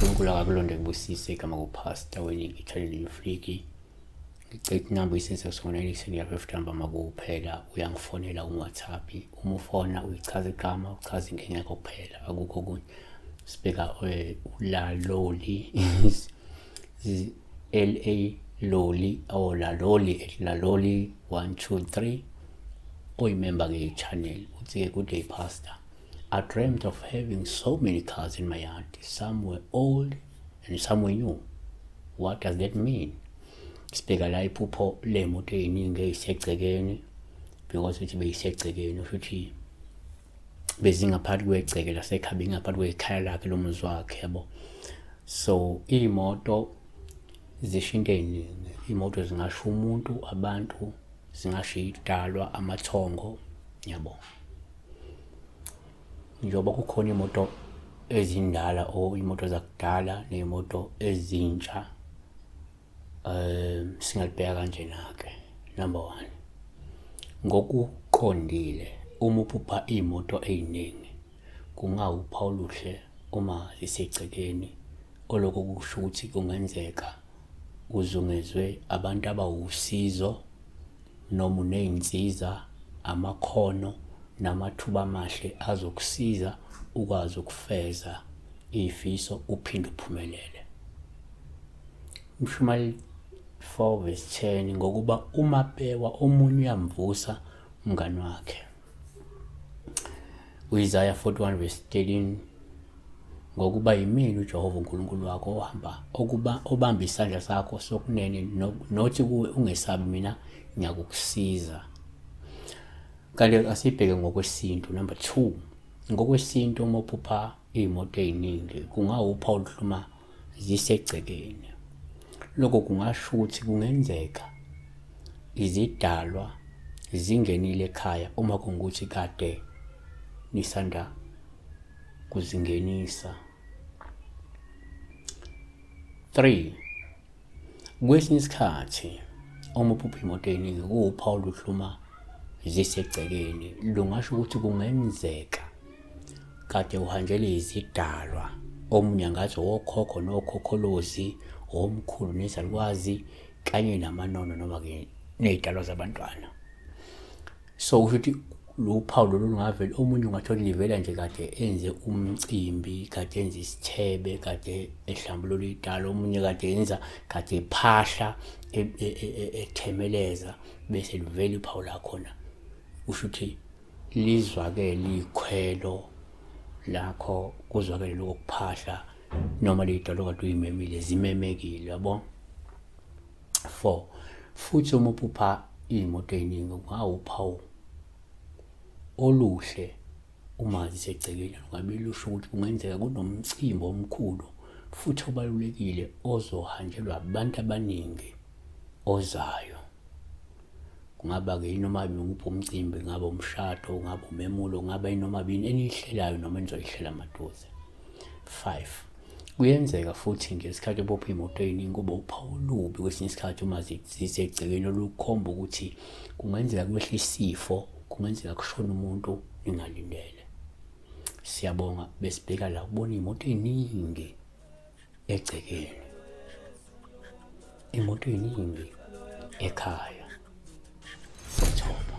uNkulunkulu akakulonde kubusise igama kuPastor Winnie Ithalile Mfliki. Ngicela inamba uyisebenzisa ngo-96 50 makuphela uyangifonela ku-WhatsApp. Uma ufona uyichaza igama, uchaza inkinga yakho kuphela, akukho okunye. Sibheka ulaloli LA Loli or Laloli 123 uyimember ke-channel. Uthi-ke good day Pastor. I dreamt of having so many cars in my yard. Some were old and some were new. What does that mean? Sibheka la iphupho lemoto eziningi ezisegcekeni, because uthi beyisegcekeni futhi bezingaphakathi kwegceke lasekhaya, ingaphathi kwekhaya lakhe lomuzi wakhe yabo. So imoto zishinto eziningi. Imoto zingasho umuntu, abantu, zingasho idalwa, amathongo yabo. Njengoba kukhona imoto ezindala o imoto zakudala nemoto ezintsha, singalibheka kanje nake. Number 1, ngokuqondile uma uphupha imoto eziningi kungawuphawu oluhle uma zisegcekeni, oloko kusho ukuthi kungenzeka uzungezwe abantu abawusizo noma uney'nsiza, amakhono namathuba amahle azokusiza ukwazi ukufeza izifiso uphinde uphumelele. Mshumayeli 4:10 ngokuba uma pewa omunye uyamvusa umngani wakhe. Isaiah 41:13 ngokuba yimina uJehova uNkulunkulu wakho ohamba obamba isandla sakho sokunene, nothi kuwe ungesabi, mina ngiyakusiza. Kanti asibheke ngokwesintu. Number 2, ngokwesintu uma uphupha iy'moto ey'ningi kungawuphawu oluhluma zisegcekeni. Lokho kungasho ukuthi kungenzeka izidalwa zingenile ekhaya uma kungukuthi kade nisanda kuzingenisa. 3, kwesinye isikhathi uma uphupha imoto eziningi kuwuphawu oluhluma zisegcekeni. Lungasho ukuthi kungenzeka kade uhanjelwe izidalwa, omunye ngathi okhokho nokhokholozi, omkhulu nezalukwazi kanye namanono noma-ke ney'dalwa zabantwana. So ukuthi luphawu lolu lungavela, omunye ungathola livela nje kade enze umcimbi, kade enze isithebe, kade ehlambulula idala, omunye kade ephahla ethemeleza, bese livela uphawu lakhona. Usho ukuthi lizwakele ikhwelo lakho, kuzwakele lokho kuphahla noma ley'dalo kade uy'memile zimemekile yabo. 4, futhi uma uphupha iy'moto ey'ningi kungawuphawu oluhle uma zisegcekeni. Ngabe lusho ukuthi kungenzeka kunomcimbi omkhulu futhi obalulekile ozohanjelwa abantu abaningi ozayo. Kungaba-ke noma nguphi umcimbi, kungaba umshado, kungaba umemulo, kungaba noma bini eniyihlelayo noma enizoyihlela maduze. 5, kuyenzeka futhi ngesikhathi uphupha iy'moto ey'ningi kuba uphawu olubi kwesinye isikhathi uma zisegcekeni, olukhomba ukuthi kungenzeka kwehle isifo, kungenzeka kushone umuntu ningalindele. Siyabonga besibheka la ukubona iy'moto ey'ningi egcekeni, iy'moto ey'ningi ekhaya. Oktoba.